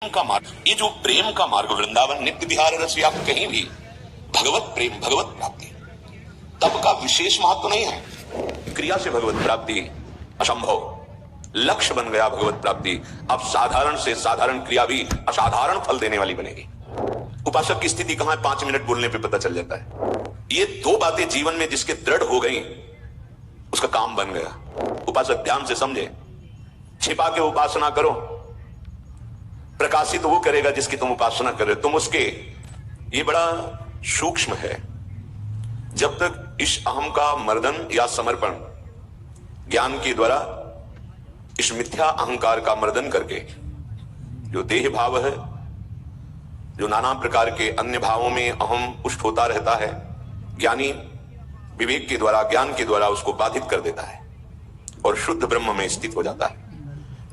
का मार्ग, ये जो प्रेम का मार्ग, वृंदावन नित्य विहार रस, या कहीं भी भगवत प्रेम, भगवत प्राप्ति, तब का विशेष महत्व नहीं है। क्रिया से भगवत प्राप्ति असंभव, लक्ष्य बन गया भगवत प्राप्ति। अब साधारण से साधारण क्रिया भी असाधारण फल देने वाली बनेगी। उपासक की स्थिति कहां है, 5 मिनट बोलने पे पता चल जाता है। ये दो बातें जीवन में जिसके दृढ़ हो गई, उसका काम बन गया। उपासक ध्यान से समझे, छिपा के उपासना करो, प्रकाशित वो करेगा जिसकी तुम उपासना कर रहे हो, तुम उसके। ये बड़ा सूक्ष्म है। जब तक इस अहम का मर्दन या समर्पण ज्ञान के द्वारा, इस मिथ्या अहंकार का मर्दन करके, जो देह भाव है, जो नाना प्रकार के अन्य भावों में अहम पुष्ट होता रहता है, ज्ञानी विवेक के द्वारा, ज्ञान के द्वारा उसको बाधित कर देता है और शुद्ध ब्रह्म में स्थित हो जाता है।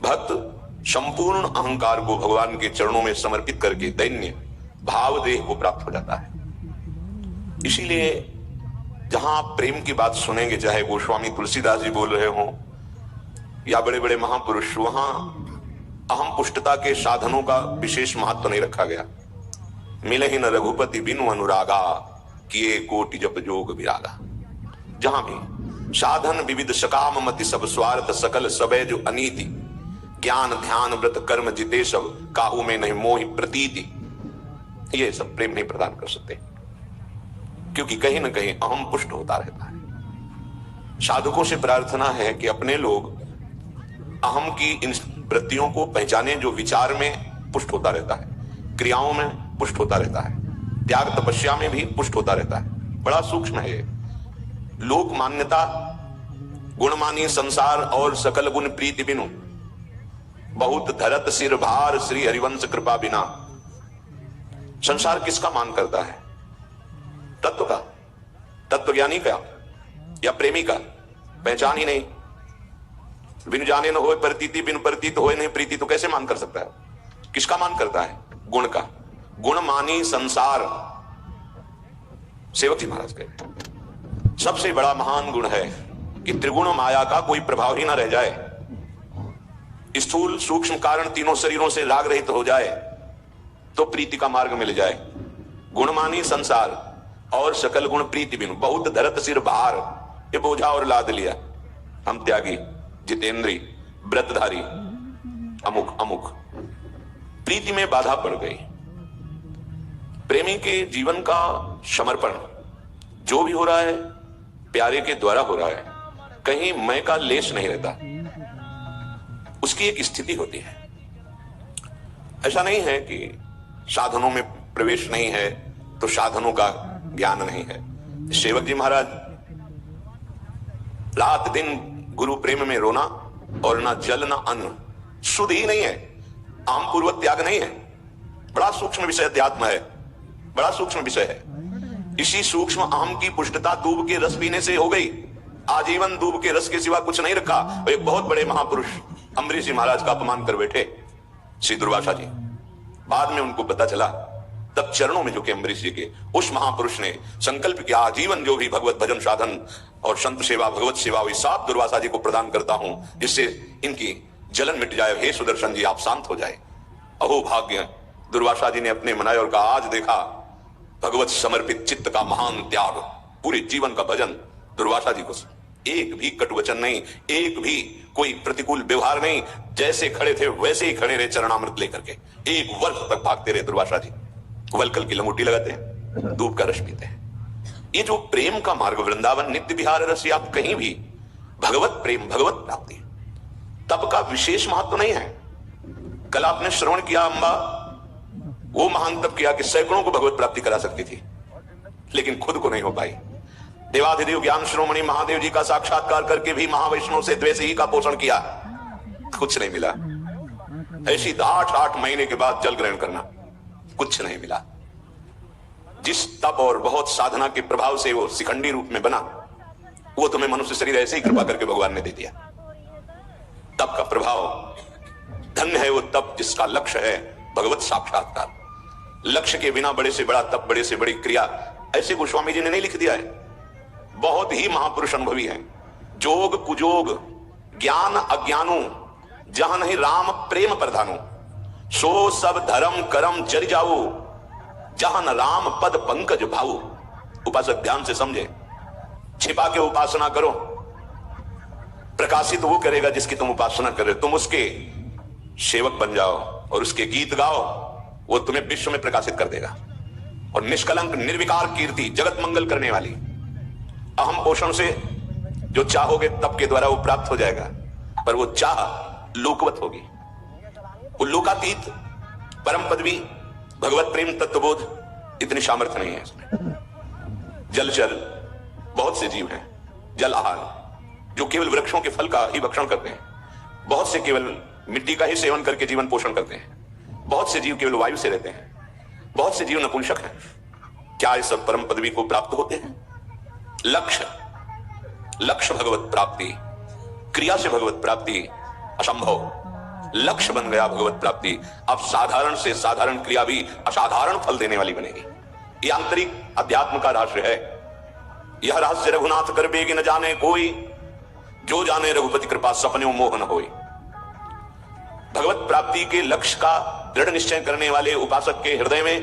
भक्त संपूर्ण अहंकार को भगवान के चरणों में समर्पित करके दैन्य भाव देह को प्राप्त हो जाता है। इसीलिए जहां आप प्रेम की बात सुनेंगे, चाहे गोस्वामी तुलसीदास जी बोल रहे हो या बड़े बड़े महापुरुष, वहां अहम पुष्टता के साधनों का विशेष महत्व नहीं रखा गया। मिले ही न रघुपति बिनु अनुरागा, किए कोटि जप जोग विरागा। जहां भी साधन विविध, सकाम मति सब स्वार्थ, सकल सबे जो अनीति, ज्ञान ध्यान व्रत कर्म जिते सब, काहू में नहीं मोहि प्रतीति, ये सब प्रेम नहीं प्रदान कर सकते, क्योंकि कहीं ना कहीं अहम पुष्ट होता रहता है। साधकों से प्रार्थना है कि अपने लोग अहम की इन वृत्तियों को पहचाने, जो विचार में पुष्ट होता रहता है, क्रियाओं में पुष्ट होता रहता है, त्याग तपस्या में भी पुष्ट होता रहता है। बड़ा सूक्ष्म है ये। लोक मान्यता, गुणमानी संसार और सकल गुण प्रीति बिनु, बहुत धरत सिर भार, श्री हरिवंश कृपा बिना। संसार किसका मान करता है? तत्व का, तत्वज्ञानी का या प्रेमी का? पहचान ही नहीं। बिन जाने न होए प्रतीति, बिन प्रतीत होए नहीं प्रीति, तो कैसे मान कर सकता है? किसका मान करता है? गुण का। गुण मानी संसार, सेवक जी महाराज कहते सबसे बड़ा महान गुण है कि त्रिगुण माया का कोई प्रभाव ही ना रह जाए, स्थूल सूक्ष्म कारण तीनों शरीरों से राग रहित हो जाए, तो प्रीति का मार्ग मिल जाए। गुणमानी संसार और सकल गुण प्रीति बिनु, बहुत धरत सिर भार, ये बोझा और लाद लिया। हम त्यागी, जितेंद्री, व्रतधारी, अमुक अमुक, प्रीति में बाधा पड़ गई। प्रेमी के जीवन का समर्पण जो भी हो रहा है, प्यारे के द्वारा हो रहा है, कहीं मैं का लेश नहीं रहता। उसकी एक स्थिति होती है। ऐसा नहीं है कि साधनों में प्रवेश नहीं है तो साधनों का ज्ञान नहीं है। सेवक जी महाराज रात दिन गुरु प्रेम में रोना, और ना जल ना अन्न, शुद्ध ही नहीं है, आम पूर्वक त्याग नहीं है। बड़ा सूक्ष्म विषय अध्यात्म है, बड़ा सूक्ष्म विषय है। इसी सूक्ष्म अहम की पुष्टता दूब के रस पीने से हो गई। आजीवन दूब के रस के सिवा कुछ नहीं रखा। एक बहुत बड़े महापुरुष अम्बरीश जी महाराज का अपमान कर बैठे श्री दुर्वासा जी। बाद में उनको पता चला, तब चरणों में झुके अम्बरीश जी के। उस महापुरुष ने संकल्प किया, आजीवन जो भी भगवत भजन साधन और संत सेवा, भगवत सेवा, वे सब दुर्वासा जी को प्रदान करता हूं, जिससे इनकी जलन मिट जाए। हे सुदर्शन जी, आप शांत हो जाए। अहो भाग्य, दुर्वासा जी ने अपने मनाए और कहा, आज देखा भगवत समर्पित चित्त का महान त्याग, पूरे जीवन का भजन। दुर्वासा जी को एक भी कटुवचन नहीं, एक भी कोई प्रतिकूल व्यवहार नहीं, जैसे खड़े थे वैसे ही खड़े रहे चरणामृत लेकर के। 1 वर्ष तक भागते रहे दुर्वासा जी, वलकल की लंगोटी लगाते हैं, दूध का रस पीते हैं। ये जो प्रेम का मार्ग, वृंदावन नित्य विहार रस, या कहीं भी भगवत प्रेम, भगवत प्राप्ति, तब का विशेष महत्व नहीं है। कल आपने श्रवण किया, अम्बा वो महान तप किया कि सैकड़ों को भगवत प्राप्ति करा सकती थी, लेकिन खुद को नहीं हो पाई। देवाधिदेव ज्ञान श्रोमणि महादेव जी का साक्षात्कार करके भी महावैष्णव से द्वेष ही का पोषण किया, कुछ नहीं मिला। ऐसी 8 महीने के बाद जल ग्रहण करना, कुछ नहीं मिला। जिस तप और बहुत साधना के प्रभाव से वो शिखंडी रूप में बना, वो तुम्हें मनुष्य शरीर ऐसे ही कृपा करके भगवान ने दे दिया। तप का प्रभाव, धन्य है वो तप जिसका लक्ष्य है भगवत साक्षात्कार। लक्ष्य के बिना बड़े से बड़ा तप, बड़े से बड़ी क्रिया, ऐसे गोस्वामी जी ने नहीं लिख दिया है। बहुत ही महापुरुष अनुभवी हैं। जोग कुजोग ज्ञान अज्ञानो, जहां नहीं राम प्रेम प्रधानो, सो सब धर्म करम जर जाओ, जहां न राम पद पंकज भाऊ। उपासक ध्यान से समझे, छिपा के उपासना करो, प्रकाशित वो करेगा जिसकी तुम उपासना कर रहे हो। तुम उसके सेवक बन जाओ और उसके गीत गाओ, वो तुम्हें विश्व में प्रकाशित कर देगा। और निष्कलंक निर्विकार कीर्ति, जगत मंगल करने वाली, अहम पोषण से जो चाहोगे तप के द्वारा वो प्राप्त हो जाएगा, पर वो चाह लोकवत होगी। वो लोकातीत परम पदवी, भगवत प्रेम, तत्वबोध, इतनी सामर्थ्य नहीं है इसमें। जलचर बहुत से जीव हैं, जल आहार, जो केवल वृक्षों के फल का ही भक्षण करते हैं। बहुत से केवल मिट्टी का ही सेवन करके जीवन पोषण करते हैं। बहुत से जीव केवल वायु से रहते हैं। बहुत से जीव नपुंसक हैं। क्या इस सब परम पदवी को प्राप्त होते हैं? लक्ष्य भगवत प्राप्ति, क्रिया से भगवत प्राप्ति असंभव। लक्ष्य बन गया भगवत प्राप्ति। अब साधारण से साधारण क्रिया भी असाधारण फल देने वाली बनेगी। यह आंतरिक अध्यात्म का रहस्य है। यह रहस्य रघुनाथ कर बेगी न जाने कोई, जो जाने रघुपति कृपा सपने मोह न होई। भगवत प्राप्ति के लक्ष्य का दृढ़ निश्चय करने वाले उपासक के हृदय में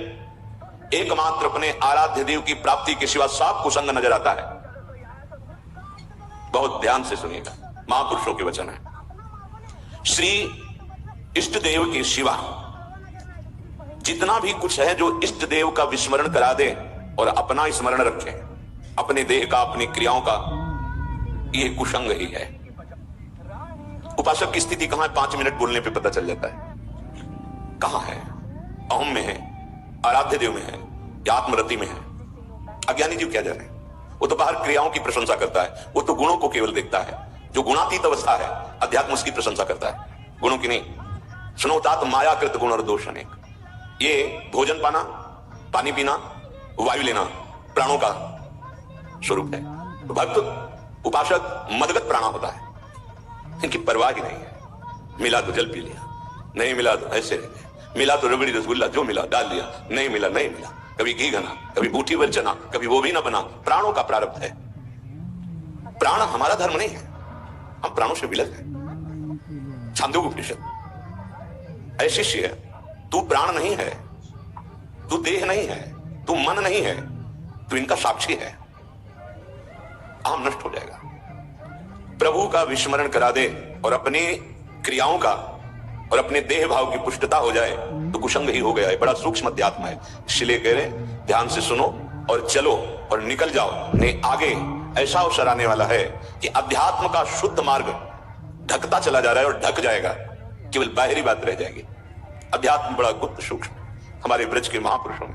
एकमात्र अपने आराध्य देव की प्राप्ति के सिवा साफ कुसंग नजर आता है। बहुत ध्यान से सुनिएगा, महापुरुषों के वचन है। श्री इष्ट देव के सिवा जितना भी कुछ है जो इष्ट देव का विस्मरण करा दे और अपना स्मरण रखे, अपने देह का, अपनी क्रियाओं का, यह कुसंग ही है। उपासक की स्थिति कहां है? 5 मिनट बोलने पे पता चल जाता है कहां है। अहम में है, आराध्य देव में है, या आत्मरति में है। अज्ञानी जीव क्या जाने, वो तो बाहर क्रियाओं की प्रशंसा करता है, वो तो गुणों को केवल देखता है। जो गुणातीत अवस्था है, अध्यात्म उसकी प्रशंसा करता है, गुणों की नहीं। सुनोतात मायाकृत गुण और दोष अनेक। ये भोजन पाना, पानी पीना, वायु लेना प्राणों का स्वरूप है। तो भक्त उपासक मदगत प्राणा होता है, इनकी परवाह ही नहीं है। मिला तो जल पी लिया, नहीं मिला तो ऐसे रह गए, मिला तो रबड़ी रसगुल्ला जो मिला डाल लिया, नहीं मिला नहीं मिला, कभी घी घना, कभी बूटी वर चना, कभी वो भी ना बना। प्राणों का प्रारब्ध है। प्राण हमारा धर्म नहीं है, हम प्राणों से विलग हैं। छांदोग्य उपनिषद ऐसी शिष्य है, तू प्राण नहीं है, तू देह नहीं है, तू मन नहीं है, तू इनका साक्षी है। अहम नष्ट हो जाएगा। प्रभु का विस्मरण करा दे और अपनी क्रियाओं का और अपने देह भाव की पुष्टता हो जाए तो कुसंग ही हो गया है। बड़ा सूक्ष्म अध्यात्म है। इसलिए कह रहे ध्यान से सुनो और चलो और निकल जाओ, नहीं आगे ऐसा अवसर आने वाला है कि अध्यात्म का शुद्ध मार्ग ढकता चला जा रहा है और ढक जाएगा, केवल बाहरी बात रह जाएगी। अध्यात्म बड़ा गुप्त सूक्ष्म। हमारे ब्रज के महापुरुषों ने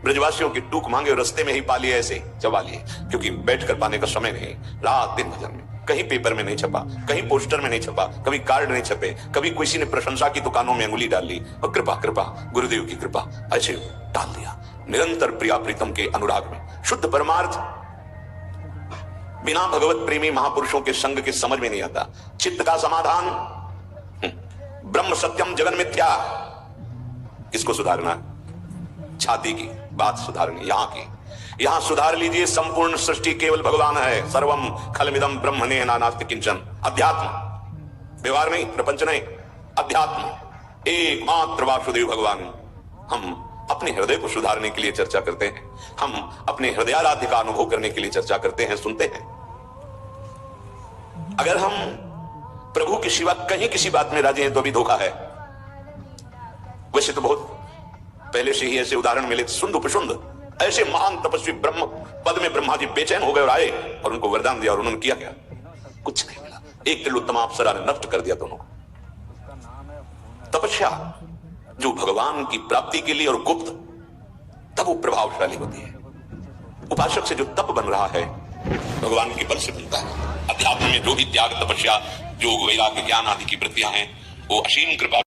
ब्रजवासियों की टूक मांगे और रस्ते में ही पा लिए, ऐसे चबा लिए, क्योंकि बैठकर पाने का समय नहीं। रात दिन भजन में, कहीं पेपर में नहीं छपा, कहीं पोस्टर में नहीं छपा, कभी कार्ड नहीं छपे, कभी किसी ने प्रशंसा की दुकानों में अंगुली डाल ली और कृपा कृपा गुरुदेव की कृपा ऐसे डाल दिया। निरंतर प्रिया प्रीतम के अनुराग में शुद्ध परमार्थ बिना भगवत प्रेमी महापुरुषों के संग के समझ में नहीं आता। चित्त का समाधान ब्रह्म सत्यम जगन मिथ्या। किसको सुधारना? छाती की बात सुधारनी, यहां की। यहां सुधार लीजिए। संपूर्ण सृष्टि केवल भगवान है। सर्वम खलमिदम ब्रह्मणे नास्ति किंचन। अध्यात्म, व्यवहार नहीं, प्रपंच नहीं, अध्यात्म एकमात्र वासुदेव भगवान। हम अपने हृदय को सुधारने के लिए चर्चा करते हैं, हम अपने हृदयाराध्य का अनुभव करने के लिए चर्चा करते हैं, सुनते हैं। अगर हम प्रभु के सिवा कहीं किसी बात में राजी हैं तो भी धोखा है। वैसे तो बहुत पहले से ही ऐसे उदाहरण मिले। सुंद उपसुंद ऐसे महान तपस्वी ब्रह्म पद में ब्रह्मा जी बेचैन हो गए और आए और उनको वरदान दिया और उन्होंने किया क्या? कुछ नहीं मिला। एक तिलोत्तम अप्सरा ने नष्ट कर दिया दोनों को। तपस्या जो भगवान की प्राप्ति के लिए और गुप्त, तब वो प्रभावशाली होती है। उपासक से जो तप बन रहा है भगवान के बल से बनता है। अध्यात्म में जो भी त्याग, तपस्या, योग, वैराग्य, ज्ञान आदि की वृत्तियां हैं वो असीम कृपा